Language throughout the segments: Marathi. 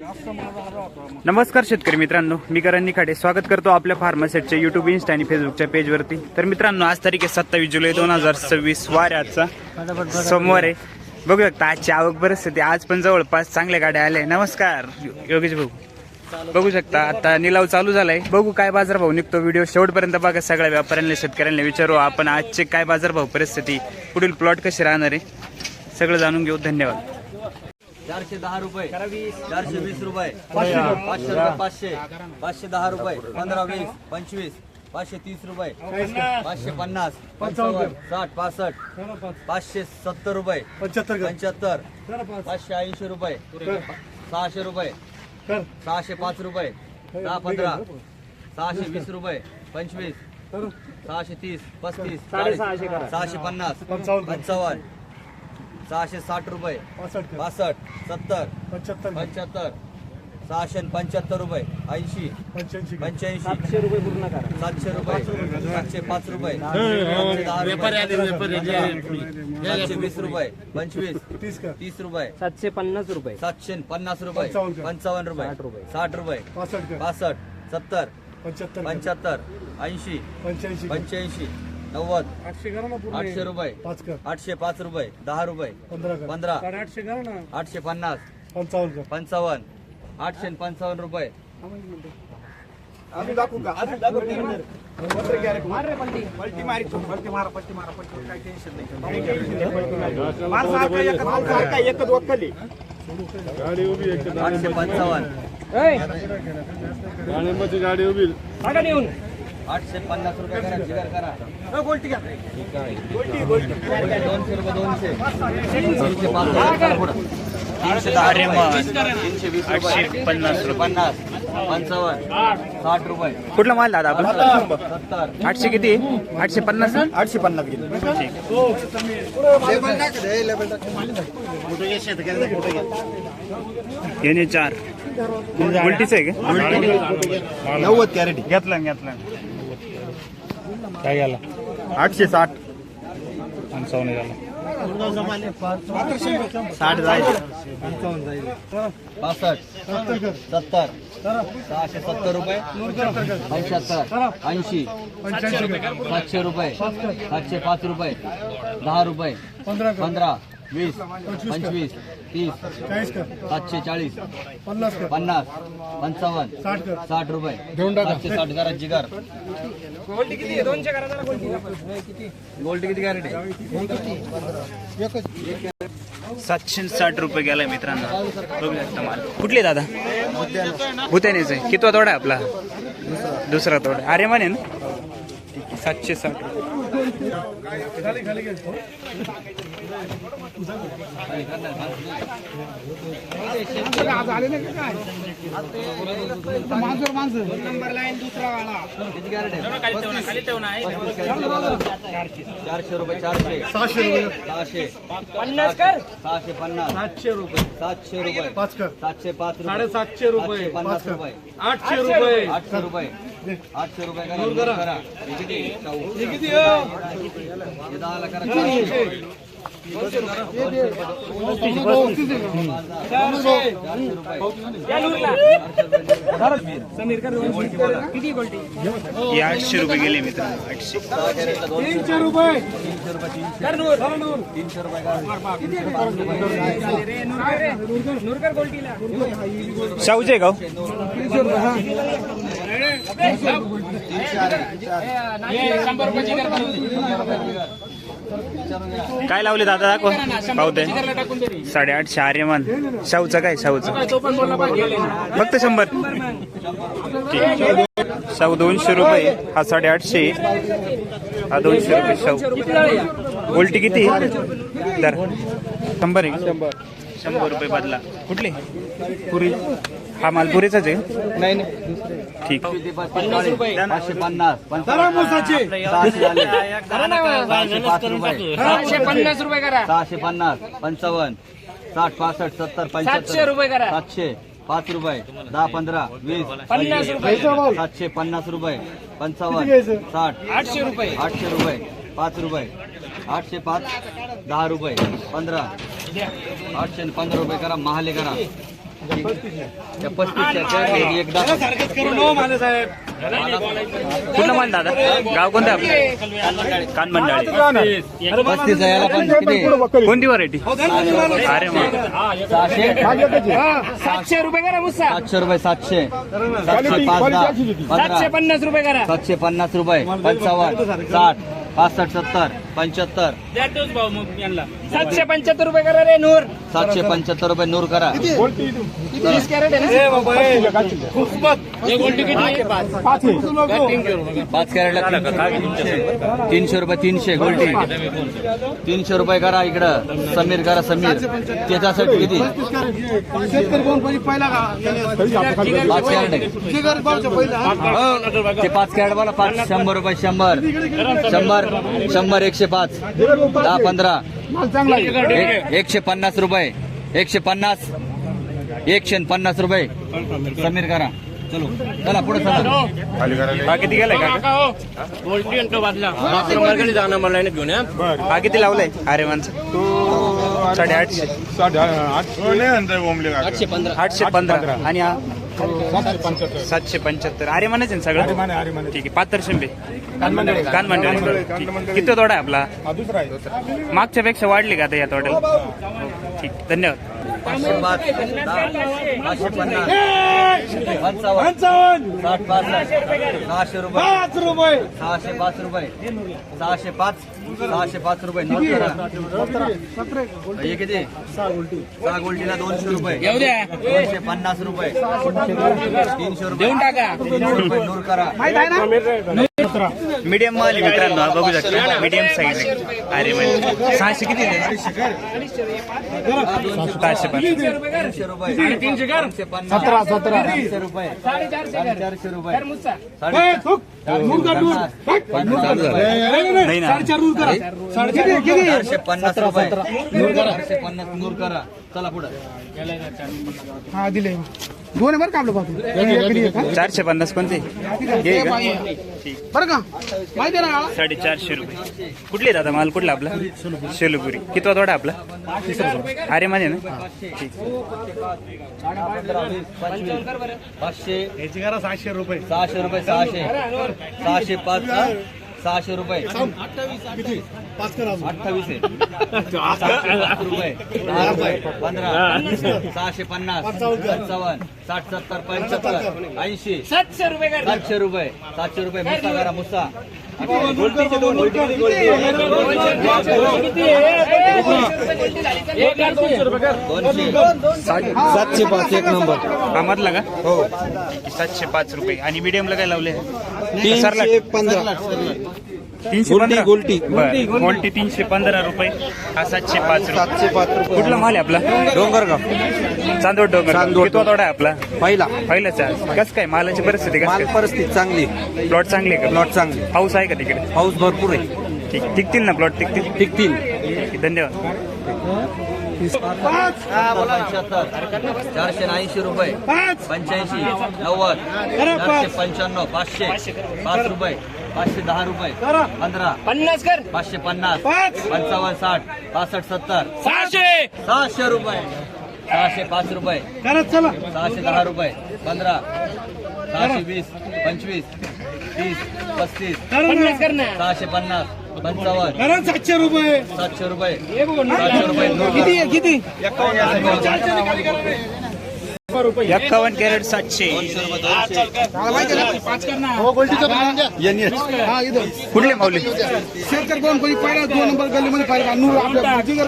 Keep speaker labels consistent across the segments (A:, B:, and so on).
A: नमस्कार शेतकरी मित्रांनो, मी करण निखाडे स्वागत करतो आपल्या फार्मासेटच्या यूट्यूब, इन्स्टा आणि फेसबुकच्या पेजवरती। तर मित्रांनो, आज तारीख आहे 27 जुलै 2026, वार आजचा सोमवार आहे। बघू शकता आजची आवक परिस्थिती, आज पण जवळपास चांगल्या गाड्या आल्या। नमस्कार योगेश भाऊ, बघू शकता आता निलाव चालू झालाय। बघू काय बाजारभाव निघतो, व्हिडिओ शेवटपर्यंत बघा। सगळ्या व्यापाऱ्यांना शेतकऱ्यांना विचारू आपण आजचे काय बाजारभाव परिस्थिती, पुढील प्लॉट कसे राहणार आहे सगळं जाणून घेऊ। धन्यवाद।
B: 410 रुपये, 420 रुपये, 500 रुपये, 510 रुपये, 15, 20, 25, 530 रुपये, 550, 55, 60, 65, 570 रुपये, 75, 580 रुपये, 600 रुपये, 605 रुपये, 10, 15, 620 रुपये, 25, 630, 35, 650, 55, 660 रुपये, 62, 70, 75, 675 रुपये, 80, 85, 700 रुपये पूर्ण करा, 700 रुपये, 705 रुपये, 720 रुपये, 25, 30 रुपये,
C: 750 रुपये,
B: 750 रुपये, 55 रुपये, 60 रुपये, 65, 70, 75, 80, 85, 90, 800 रुपये, 805 रुपये, 10 रुपये, 15, 850, 55, 855 रुपये,
D: गाडी उभी
B: 850 रुपये करा, जिगर करा, 200 रुपये, 200, 320 रुपये, 50, 60 रुपये।
A: कुठला माल दादा आपण?
B: 70,
A: 800 किती? 850,
B: 850 किलो।
A: याने 4 उलटीच आहे का?
B: 90 कॅरेट
A: घेतला काय झाला?
B: 860,
A: 55 झाला।
B: 60 जाईल, 65, 70, 670 रुपये, 75, 80, 700 रुपये, 705 रुपये, 10 रुपये, 15, 20, 25, 30, 740, 50, 55, 60 रुपये, 760 करा, जिगर। गोल्ड किती कॅरेट आहे?
A: 760 रुपये गेलाय मित्रांनो, बघू शकता माल। कुठले दादा? भुत्यानेच आहे। कितवा तोडा आहे आपला? दुसरा तोडा। अरे म्हणे ना, 760
B: 400 रुपये, 400, 600, 650, 700 रुपये, 700 रुपये, 705 रुपये,
D: 750 रुपये,
B: 50 रुपये,
D: 800 रुपये,
B: 800 रुपये, 800 रुपये करा। हे किती? 10 ला करा, 400, 200 रुपये,
A: 800 रुपये गेले मित्रांनो। 800
D: 300 रुपये,
B: 300 रुपये, 300 रुपये
A: शाहूचे गाव काय लावले दादा? दाखव पावते 850 आर्यमान। शाहूचा काय? शाहूचा फक्त 100। शाहू 200 रुपये, हा 850, हा 200 रुपये शाहू। उलटी किती? तर 100 आहे, 100 रुपये बदला। कुठले? पुरी। हा माल पुरीचाच आहे?
B: नाही,
A: ठीक।
B: 50 रुपये, 550,
C: 650 रुपये करा,
B: 650, 55, 60, 65, 70,
C: 700 रुपये करा,
B: 700, 5 रुपये, 10, 15, 20,
C: 50 रुपये,
B: 750 रुपये, 55, 60,
C: 800 रुपये,
B: 800 रुपये, 5 रुपये, 805, 10 रुपये, 15, 815 रुपये करा, महाले करा, त्या 35च्या एकदा
A: कुठला माल दादा गाव कोणतं आपलं कानमंडाळी
B: 35 याला पण किती
A: कोणती व्हरायटी अरे मग
C: 700 रुपये करा मुस्सा
B: 700 रुपये 700 705
C: 750 रुपये करा
B: 750 रुपये 55 60 65 70 75
C: 775 रुपये करा रे नूर
B: 775 रुपये नूर करा
C: 30 कॅरेट आहे ना
B: 5 कॅरेटला 300 रुपये 300 गोल्टी 300 रुपये करा इकडं समीर करा समीर त्याच्यासाठी किती 5 कॅरेट आहे. ते 5 कॅरेट बोला 100 रुपये 100 105 10 15 150 रुपये 150 150 रुपये समीर करा चलो चला पुढे चला
A: हा किती गेलाय का हा किती लावलाय अरे माणसं 850 815 आणि हा 775 अरे म्हणायचे ना सगळं ठीक आहे पातर शिंबे कानमंडळी किती तोडा आहे आपला मागच्या पेक्षा वाढली का आता या तोड्याला ठीक धन्यवाद
B: 550 550 55 60 रुपये 605 रुपये 605 रुपये नोट करा हे किती 6 गोल्टीला 200 रुपये 250 रुपये 300 रुपये
C: देऊन टाका
B: 300 रुपये नूर करा
A: मीडियम माल आहे मित्रांनो हा बघू शकता मीडियम साईज अरे म्हणजे 600 किती आहे? 750
B: 300 रुपये 300 रुपये 450 रुपये
C: मुस्सा
B: 450
A: नाही ना
B: 450 रुपये 450 नूर करा चला पुढे
E: हा दिले दोन आहे बरं का आपलं बाजू
A: 450 कोणते हे का? ठीक
E: बरं का माहिती आहे ना
A: 450 रुपये कुठले दादा माल कुठला आपला शेलुपुरी किती तोडा आपला अरे म्हणजे ना ठीक
B: 500 600 रुपये 600 605 600 रुपये 28 रुपये 10 रुपये 15 650 55 60 70 75 80
C: 700 रुपये करा
B: 700 रुपये 700 रुपये मुसा करा मुसा
D: सातशे पाच एक नंबर
A: हा मधला का हो 705 रुपये आणि मीडियमला काय लावले 315
D: गोल्टी
A: गोल्टी 315 रुपये हा 705 रुपये कुठला माल आहे आपला
D: डोंगरगाव
A: चांदोड डोंगर किती तोडा आहे आपला
D: पहिला
A: पहिलाच कसं काय मालाची परिस्थिती
D: माल
A: कसं
D: परिस्थिती चांगली
A: प्लॉट चांगली आहे का
D: प्लॉट चांगली
A: पाऊस आहे का तिकडे
D: पाऊस भरपूर आहे
A: ठीक टिकतील ना प्लॉट टिकतील
D: टिकतील
A: ठीक आहे, धन्यवाद
B: 480 रुपये 85 90 495 500 5 रुपये 510 रुपये 15
C: 50 कर
B: 550 55 60 65 70 600 रुपये 605 रुपये 610 रुपये 15 620 25 30 35
C: 50 कर ना
B: 650 55
E: 700 रुपये
B: 700 रुपये 700 रुपये
E: किती
A: 51 कॅरेट 700
E: हा इथं
A: कुठले माऊली
E: शेतकरी कोण कोणी पहिला 2 नंबर गल्लीमध्ये पाहिजे नूर आपल्या जिगर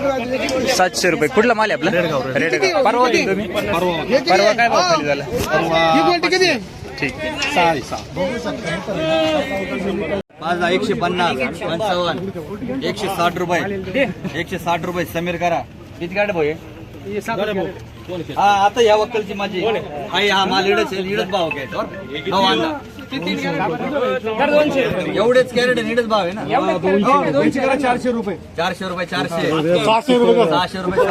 A: 700 रुपये कुठला माल आहे आपला रेडगाव परवा दिली तुम्ही परवा काय भाव खाली झाला
E: ही क्वालिटी किती आहे
A: ठीक
B: 150 55 160 रुपये 160 रुपये समीर करा किती काढ भाऊ हा आता या वक्कलची माझी आई हा माल इडच भाव घ्यायचा भाऊ आणला
C: कर 200
B: एवढेच कॅरेट नीडच भाव आहे ना
E: 400 रुपये
B: 400 रुपये 400 600 रुपये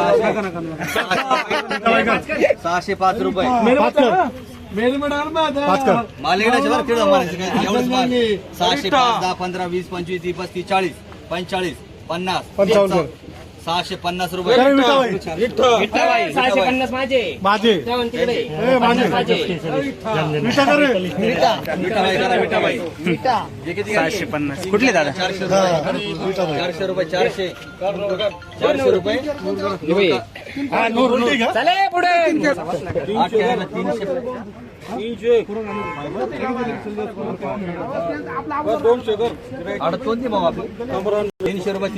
B: 605 रुपये माल इडाचे बरं तिथं मालायचं काय एवढंच माल 605 10 15 20 25 30 35 40 45 50 55 650 रुपये
C: विठ्ठलबाई 650 माझे जेवण तिकडे 50 माझे
B: विठाबाई हे किती
A: 650 कुठले दादा
B: 400 रुपये 400 रुपये
C: चले पुढे
B: 8 केळ्याला 300 कोणती भाऊ आपली 300 रुपये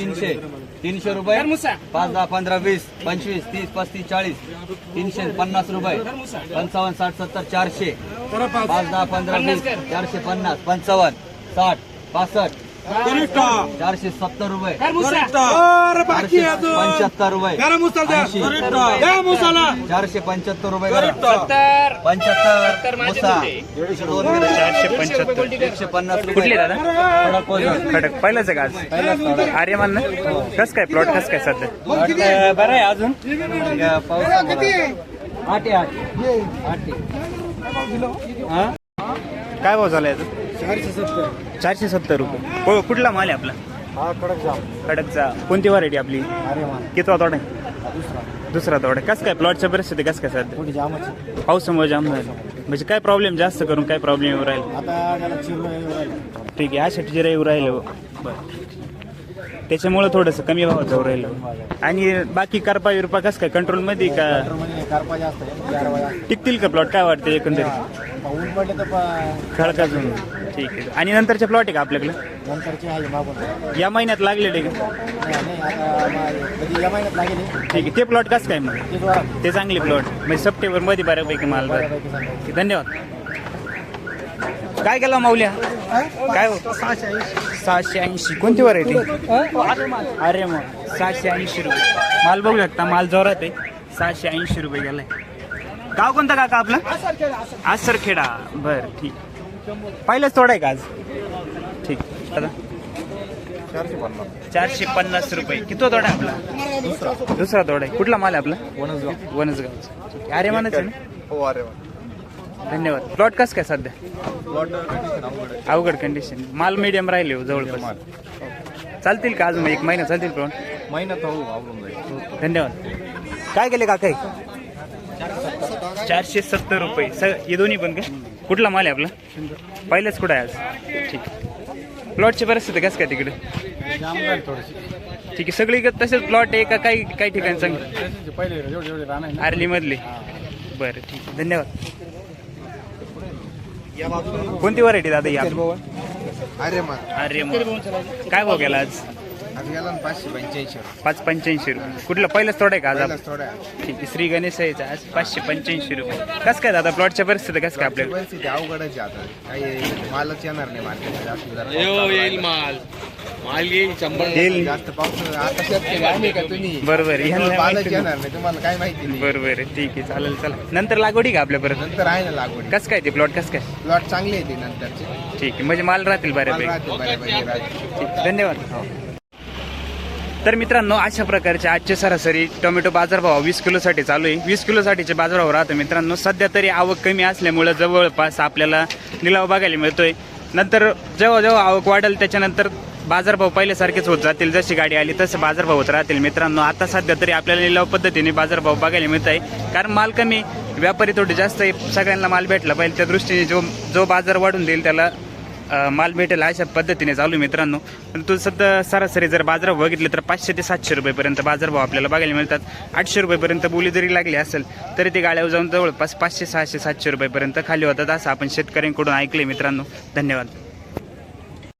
B: 300 रुपये 5 10 15 20 25 30 35 40 350 रुपये 55 60 70 400 5 10 15 20 450 55 60 65 470 रुपये 475 रुपये 475 रुपये 75 मुसा
A: 475
B: 150
A: कुठले
B: रुपये
A: दादा खडक पहिलंच आहे का आज अरे मान कस काय प्लॉट कस काय सध्या बरं आहे अजून काय भाव झाला याचा 470 रुपये कुठला माल आहे आपला खडकचा कोणती व्हरायटी आपली कितवा तोडा आहे दुसरा तोडा कसं काय प्लॉटच्या परिस्थिती कसं काय सध्या पावसामुळे जाम झालं म्हणजे काय प्रॉब्लेम जास्त करून काय प्रॉब्लेम येऊ राहील ठीक आहे अशा जिरा येऊ राहिलं बरं त्याच्यामुळे थोडंसं कमी भावात जाऊ राहिलं आणि बाकी करपा विरपा कसं काय कंट्रोलमध्ये का टिकतील का प्लॉट काय वाटतं एकंदरीत खडकाजून ठीक आहे आणि नंतरचे प्लॉट आहे का आपल्याकडे या महिन्यात लागलेले का ठीक आहे ते प्लॉट कसं काय मग ते चांगले प्लॉट म्हणजे सप्टेंबर मध्ये बऱ्यापैकी माल धन्यवाद काय केला माऊल्या काय हो 680 कोणती व्हरायटी अरे मग 680 रुपये माल बघू शकता माल जोरात आहे 680 रुपये गेलाय गाव कोणता काका आपला आसरखेडा बर ठीक पहिलंच तोडा आहे का आज ठीक दादा 450 रुपये किती तोडा आहे आपला दुसरा तोडा आहे कुठला माल आहे आपला वनसगावचा अरे मानच आहे ना धन्यवाद प्लॉट कसं काय सध्या अवघड कंडिशन माल मीडियम राहिले हो जवळपास चालतील का अजून एक महिना चालतील प्लॉट धन्यवाद काय केले काका 470 रुपये हे दोन्ही पण का कुठला माल आहे आपला पहिलेच कुठं आहे आज ठीक प्लॉटची परिस्थिती कसं काय तिकडे ठीक आहे सगळी तसेच प्लॉट आहे का काही ठिकाणी चांगलं आर्ली मधली बरं ठीक आहे धन्यवाद कोणती व्हरायटी दादा या अरे काय भाव गेला आज 585 रुपये कुठला पहिलाच तोडा आहे का आज ठीक आहे श्री गणेश आहे आज 585 रुपये कसं काय दादा प्लॉटच्या परिस्थिती कसं काय आपल्याला
F: परिस्थिती अवघडच आहे आता काही मालच येणार नाही
A: येईल
F: जास्त पाऊस आता शेतकरी आम्ही का तुम्ही
A: बरोबर
F: मालच
A: माहिती
F: येणार नाही तुम्हाला काय माहिती नाही
A: बरोबर आहे ठीक आहे चालेल चला नंतर लागवडी का आपल्या परत
F: नंतर आहे ना लागवड
A: कसं काय ते प्लॉट कसं काय
F: प्लॉट चांगले येते नंतरचे
A: ठीक आहे म्हणजे माल राहतील बऱ्यापैकी
F: राहते बऱ्यापैकी राहते.
A: ठीक धन्यवाद तर मित्रांनो अशा प्रकारचे आजचे सरासरी टोमॅटो बाजारभाव 20 किलोसाठी चालू आहे 20 किलोसाठीचे बाजारभाव राहतो मित्रांनो सध्या तरी आवक कमी असल्यामुळं जवळपास आपल्याला निलाव बघायला मिळतोय नंतर जेव्हा जेव्हा आवक वाढेल त्याच्यानंतर बाजारभाव पहिल्यासारखेच होत जातील जशी गाडी आली तसं बाजारभाव होत राहतील मित्रांनो आता सध्या तरी आपल्याला निलाव पद्धतीने बाजारभाव बघायला मिळत आहे कारण माल कमी व्यापारी थोडे जास्त आहे सगळ्यांना माल भेटला पाहिजे त्या दृष्टीने जो बाजार वाढून देईल त्याला माल भेटेल अशा पद्धतीने चालू मित्रांनो पण तू सध्या सरासरी जर बाजारभाव बघितले तर 500 ते 700 रुपयेपर्यंत बाजारभाव आपल्याला बघायला मिळतात 800 रुपयेपर्यंत बोली जरी लागली असेल तरी ते गाड्यावर जाऊन जवळपास 500 600 700 रुपयेपर्यंत खाली होतात असं आपण शेतकऱ्यांकडून ऐकले मित्रांनो धन्यवाद